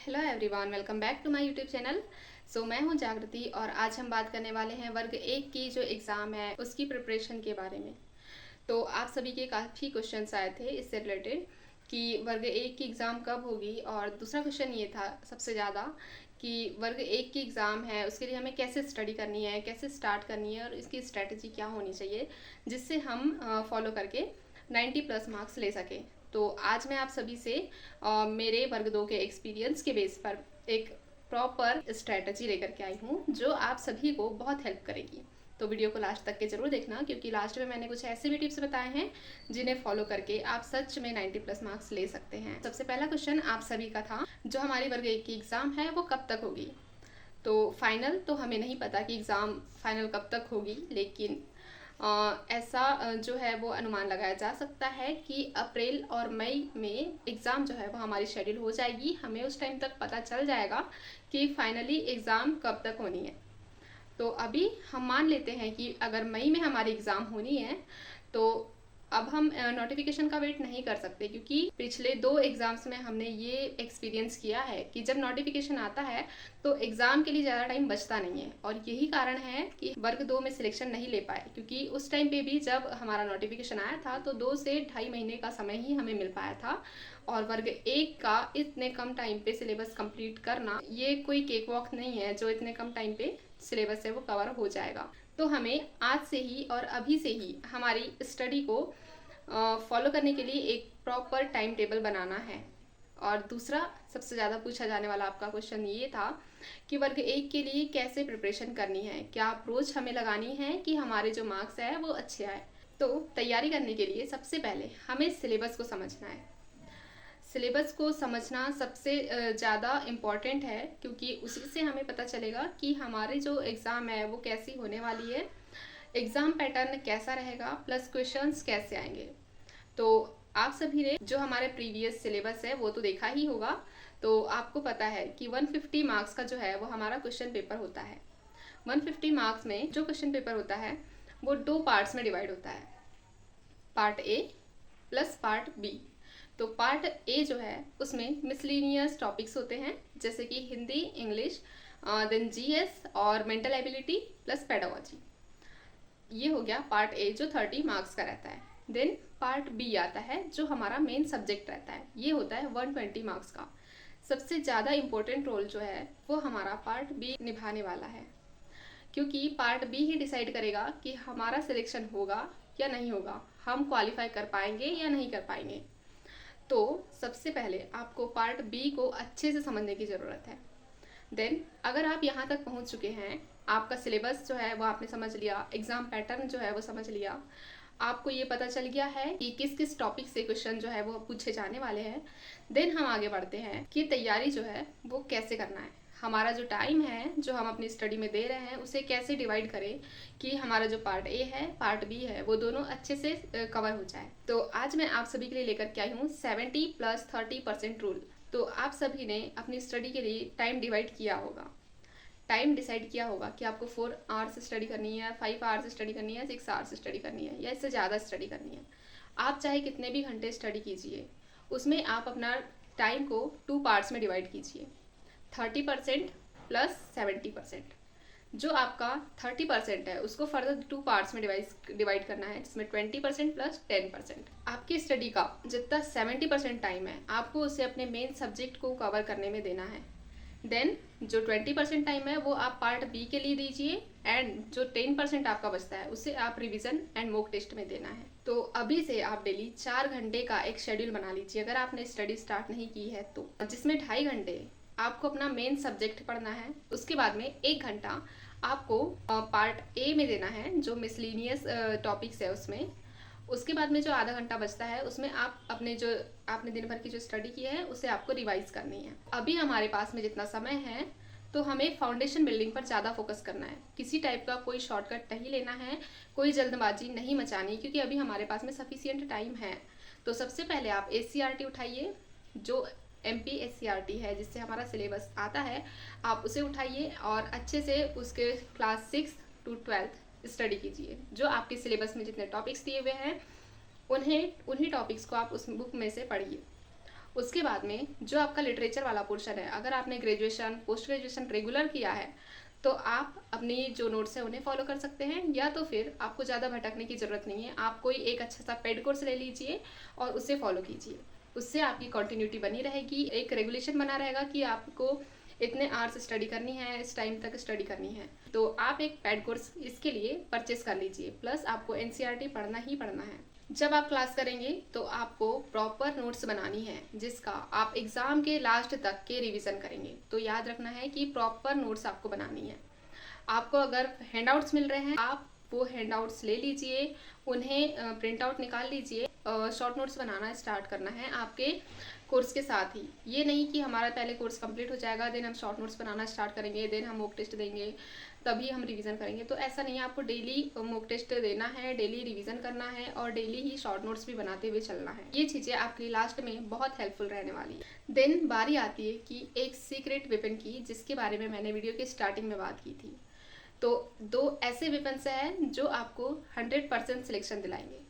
Hello everyone, welcome back to my YouTube channel. मैं हूं जागृति और आज हम बात करने वाले हैं वर्ग 1 की जो एग्ज़ाम है उसकी प्रिपरेशन के बारे में। तो आप सभी के काफ़ी क्वेश्चंस आए थे इससे रिलेटेड कि वर्ग 1 की एग्ज़ाम कब होगी, और दूसरा क्वेश्चन ये था सबसे ज़्यादा कि वर्ग 1 की एग्ज़ाम है उसके लिए हमें कैसे स्टडी करनी है, कैसे स्टार्ट करनी है और इसकी स्ट्रैटेजी क्या होनी चाहिए जिससे हम फॉलो करके 90+ मार्क्स ले सकें। तो आज मैं आप सभी से मेरे वर्ग 2 के एक्सपीरियंस के बेस पर एक प्रॉपर स्ट्रैटेजी लेकर के आई हूँ जो आप सभी को बहुत हेल्प करेगी। तो वीडियो को लास्ट तक के जरूर देखना, क्योंकि लास्ट में मैंने कुछ ऐसे भी टिप्स बताए हैं जिन्हें फॉलो करके आप सच में 90+ मार्क्स ले सकते हैं। सबसे पहला क्वेश्चन आप सभी का था, जो हमारी वर्ग 1 की एग्ज़ाम है वो कब तक होगी। तो फाइनल तो हमें नहीं पता कि एग्ज़ाम फाइनल कब तक होगी, लेकिन ऐसा जो है वो अनुमान लगाया जा सकता है कि अप्रैल और मई में एग्ज़ाम जो है वो हमारी शेड्यूल हो जाएगी। हमें उस टाइम तक पता चल जाएगा कि फाइनली एग्ज़ाम कब तक होनी है। तो अभी हम मान लेते हैं कि अगर मई में हमारी एग्ज़ाम होनी है तो अब हम नोटिफिकेशन का वेट नहीं कर सकते, क्योंकि पिछले 2 एग्ज़ाम्स में हमने ये एक्सपीरियंस किया है कि जब नोटिफिकेशन आता है तो एग्ज़ाम के लिए ज़्यादा टाइम बचता नहीं है। और यही कारण है कि वर्ग 2 में सिलेक्शन नहीं ले पाए, क्योंकि उस टाइम पे भी जब हमारा नोटिफिकेशन आया था तो 2 से 2.5 महीने का समय ही हमें मिल पाया था। और वर्ग 1 का इतने कम टाइम पे सिलेबस कंप्लीट करना ये कोई केक वॉक नहीं है जो इतने कम टाइम पे सिलेबस है वो कवर हो जाएगा। तो हमें आज से ही और अभी से ही हमारी स्टडी को फॉलो करने के लिए एक प्रॉपर टाइम टेबल बनाना है। और दूसरा सबसे ज़्यादा पूछा जाने वाला आपका क्वेश्चन ये था कि वर्ग 1 के लिए कैसे प्रिपरेशन करनी है, क्या अप्रोच हमें लगानी है कि हमारे जो मार्क्स है वो अच्छे आए। तो तैयारी करने के लिए सबसे पहले हमें सिलेबस को समझना है। सिलेबस को समझना सबसे ज़्यादा इम्पॉर्टेंट है, क्योंकि उसी से हमें पता चलेगा कि हमारे जो एग्ज़ाम है वो कैसी होने वाली है, एग्ज़ाम पैटर्न कैसा रहेगा, प्लस क्वेश्चंस कैसे आएंगे। तो आप सभी ने जो हमारे प्रीवियस सिलेबस है वो तो देखा ही होगा। तो आपको पता है कि 150 मार्क्स का जो है वो हमारा क्वेश्चन पेपर होता है। 150 मार्क्स में जो क्वेश्चन पेपर होता है वो 2 पार्ट्स में डिवाइड होता है, part A plus part B. तो पार्ट ए जो है उसमें मिसलिनियस टॉपिक्स होते हैं, जैसे कि हिंदी, इंग्लिश, देन जीएस और मेंटल एबिलिटी प्लस पेडागोजी। ये हो गया पार्ट ए जो 30 मार्क्स का रहता है। देन पार्ट बी आता है जो हमारा मेन सब्जेक्ट रहता है, ये होता है 120 मार्क्स का। सबसे ज़्यादा इम्पोर्टेंट रोल जो है वो हमारा पार्ट बी निभाने वाला है, क्योंकि पार्ट बी ही डिसाइड करेगा कि हमारा सिलेक्शन होगा या नहीं होगा, हम क्वालिफाई कर पाएंगे या नहीं कर पाएंगे। तो सबसे पहले आपको पार्ट बी को अच्छे से समझने की ज़रूरत है। देन अगर आप यहाँ तक पहुँच चुके हैं, आपका सिलेबस जो है वो आपने समझ लिया, एग्ज़ाम पैटर्न जो है वो समझ लिया, आपको ये पता चल गया है कि किस किस टॉपिक से क्वेश्चन जो है वो पूछे जाने वाले हैं, देन हम आगे बढ़ते हैं कि तैयारी जो है वो कैसे करना है। हमारा जो टाइम है जो हम अपनी स्टडी में दे रहे हैं उसे कैसे डिवाइड करें कि हमारा जो पार्ट ए है पार्ट बी है वो दोनों अच्छे से कवर हो जाए। तो आज मैं आप सभी के लिए लेकर के आई हूँ 70+30% रूल। तो आप सभी ने अपनी स्टडी के लिए टाइम डिवाइड किया होगा, टाइम डिसाइड किया होगा कि आपको 4 आवर्स स्टडी करनी है, 5 आवर्स स्टडी करनी है, 6 आवर्स स्टडी करनी है या इससे ज़्यादा स्टडी करनी है। आप चाहे कितने भी घंटे स्टडी कीजिए, उसमें आप अपना टाइम को 2 पार्ट्स में डिवाइड कीजिए, 30% प्लस 70%। जो आपका 30% है उसको फर्दर 2 पार्ट्स में डिवाइड करना है, जिसमें 20% प्लस 10%। आपकी स्टडी का जितना 70% टाइम है आपको उसे अपने मेन सब्जेक्ट को कवर करने में देना है। देन जो 20% टाइम है वो आप पार्ट बी के लिए दीजिए, एंड जो 10% आपका बचता है उसे आप रिवीजन एंड मॉक टेस्ट में देना है। तो अभी से आप डेली 4 घंटे का एक शेड्यूल बना लीजिए अगर आपने स्टडी स्टार्ट नहीं की है तो, जिसमें 2.5 घंटे आपको अपना मेन सब्जेक्ट पढ़ना है। उसके बाद में 1 घंटा आपको पार्ट ए में देना है जो मिसलिनियस टॉपिक्स है उसमें। उसके बाद में जो आधा घंटा बचता है उसमें आप अपने जो आपने दिन भर की जो स्टडी की है उसे आपको रिवाइज करनी है। अभी हमारे पास में जितना समय है तो हमें फाउंडेशन बिल्डिंग पर ज़्यादा फोकस करना है, किसी टाइप का कोई शॉर्टकट नहीं लेना है, कोई जल्दबाजी नहीं मचानी, क्योंकि अभी हमारे पास में सफिशियंट टाइम है। तो सबसे पहले आप SCRT उठाइए, जो MP SCRT है जिससे हमारा सिलेबस आता है, आप उसे उठाइए और अच्छे से उसके क्लास 6 to 12 स्टडी कीजिए। जो आपके सिलेबस में जितने टॉपिक्स दिए हुए हैं उन्हीं टॉपिक्स को आप उस बुक में से पढ़िए। उसके बाद में जो आपका लिटरेचर वाला पोर्शन है, अगर आपने ग्रेजुएशन पोस्ट ग्रेजुएशन रेगुलर किया है तो आप अपनी जो नोट्स है उन्हें फॉलो कर सकते हैं, या तो फिर आपको ज़्यादा भटकने की ज़रूरत नहीं है, आप कोई एक अच्छा सा पेड कोर्स ले लीजिए और उससे फॉलो कीजिए। उससे आपकी कंटिन्यूटी बनी रहेगी, एक रेगुलेशन बना रहेगा कि आपको इतने आवर्स स्टडी करनी है, इस टाइम तक स्टडी करनी है। तो आप एक पेड कोर्स इसके लिए परचेस कर लीजिए, प्लस आपको एनसीईआरटी पढ़ना ही पढ़ना है। जब आप क्लास करेंगे तो आपको प्रॉपर नोट्स बनानी है, जिसका आप एग्ज़ाम के लास्ट तक के रिवीजन करेंगे। तो याद रखना है कि प्रॉपर नोट्स आपको बनानी है। आपको अगर हैंडआउट्स मिल रहे हैं, आप वो हैंडआउट्स ले लीजिए, उन्हें प्रिंट आउट निकाल लीजिए। शॉर्ट नोट्स बनाना स्टार्ट करना है आपके कोर्स के साथ ही। ये नहीं कि हमारा पहले कोर्स कंप्लीट हो जाएगा देन हम शॉर्ट नोट्स बनाना स्टार्ट करेंगे, देन हम मॉक टेस्ट देंगे, तभी हम रिवीजन करेंगे। तो ऐसा नहीं है, आपको डेली मॉक टेस्ट देना है, डेली रिवीजन करना है और डेली ही शॉर्ट नोट्स भी बनाते हुए चलना है। ये चीज़ें आपके लिए लास्ट में बहुत हेल्पफुल रहने वाली है। देन बारी आती है कि एक सीक्रेट वेपन की, जिसके बारे में मैंने वीडियो के स्टार्टिंग में बात की थी। तो 2 ऐसे वेपन्स हैं जो आपको 100% सिलेक्शन दिलाएंगे।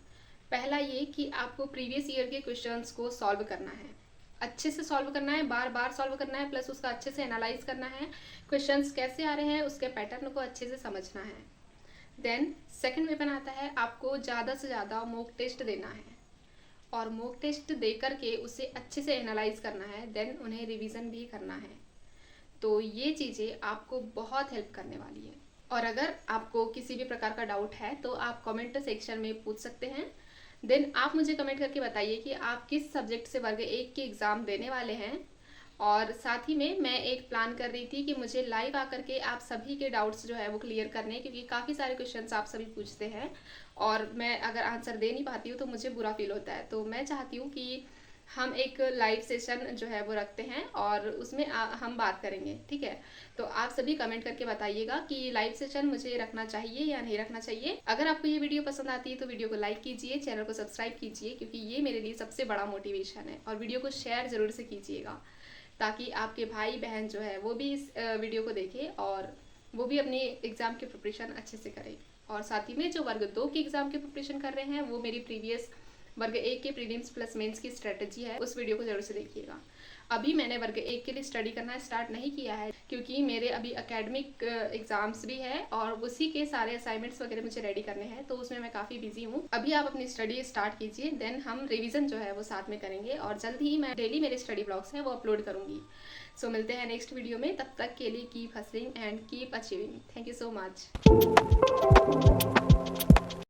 पहला ये कि आपको प्रीवियस ईयर के क्वेश्चंस को सॉल्व करना है, अच्छे से सॉल्व करना है, बार बार सॉल्व करना है, प्लस उसका अच्छे से एनालाइज करना है, क्वेश्चंस कैसे आ रहे हैं उसके पैटर्न को अच्छे से समझना है। देन सेकंड वेपन आता है, आपको ज़्यादा से ज़्यादा मॉक टेस्ट देना है और मॉक टेस्ट दे करके उसे अच्छे से एनालाइज करना है, देन उन्हें रिविज़न भी करना है। तो ये चीज़ें आपको बहुत हेल्प करने वाली है। और अगर आपको किसी भी प्रकार का डाउट है तो आप कमेंट सेक्शन में पूछ सकते हैं। देन आप मुझे कमेंट करके बताइए कि आप किस सब्जेक्ट से वर्ग 1 के एग्ज़ाम देने वाले हैं। और साथ ही में मैं एक प्लान कर रही थी कि मुझे लाइव आकर के आप सभी के डाउट्स जो है वो क्लियर करने, क्योंकि काफ़ी सारे क्वेश्चंस आप सभी पूछते हैं और मैं अगर आंसर दे नहीं पाती हूँ तो मुझे बुरा फील होता है। तो मैं चाहती हूँ कि हम एक लाइव सेशन जो है वो रखते हैं और उसमें हम बात करेंगे, ठीक है। तो आप सभी कमेंट करके बताइएगा कि लाइव सेशन मुझे रखना चाहिए या नहीं रखना चाहिए। अगर आपको ये वीडियो पसंद आती है तो वीडियो को लाइक कीजिए, चैनल को सब्सक्राइब कीजिए, क्योंकि ये मेरे लिए सबसे बड़ा मोटिवेशन है। और वीडियो को शेयर ज़रूर से कीजिएगा ताकि आपके भाई बहन जो है वो भी इस वीडियो को देखें और वो भी अपनी एग्ज़ाम की प्रिपरेशन अच्छे से करें। और साथ ही में जो वर्ग 2 की एग्ज़ाम की प्रिपरेशन कर रहे हैं वो मेरी प्रीवियस वर्ग 1 के प्रीलिम्स प्लस मेंस की स्ट्रेटजी है, उस वीडियो को जरूर से देखिएगा। अभी मैंने वर्ग 1 के लिए स्टडी करना स्टार्ट नहीं किया है, क्योंकि मेरे अभी एकेडमिक एग्जाम्स भी है और उसी के सारे असाइनमेंट्स वगैरह मुझे रेडी करने हैं, तो उसमें मैं काफ़ी बिजी हूँ। अभी आप अपनी स्टडी स्टार्ट कीजिए, देन हम रिविजन जो है वो साथ में करेंगे और जल्द ही मैं डेली मेरे स्टडी ब्लॉग्स हैं वो अपलोड करूँगी। सो मिलते हैं नेक्स्ट वीडियो में, तब तक के लिए keep hustling and keep achieving. Thank you so much.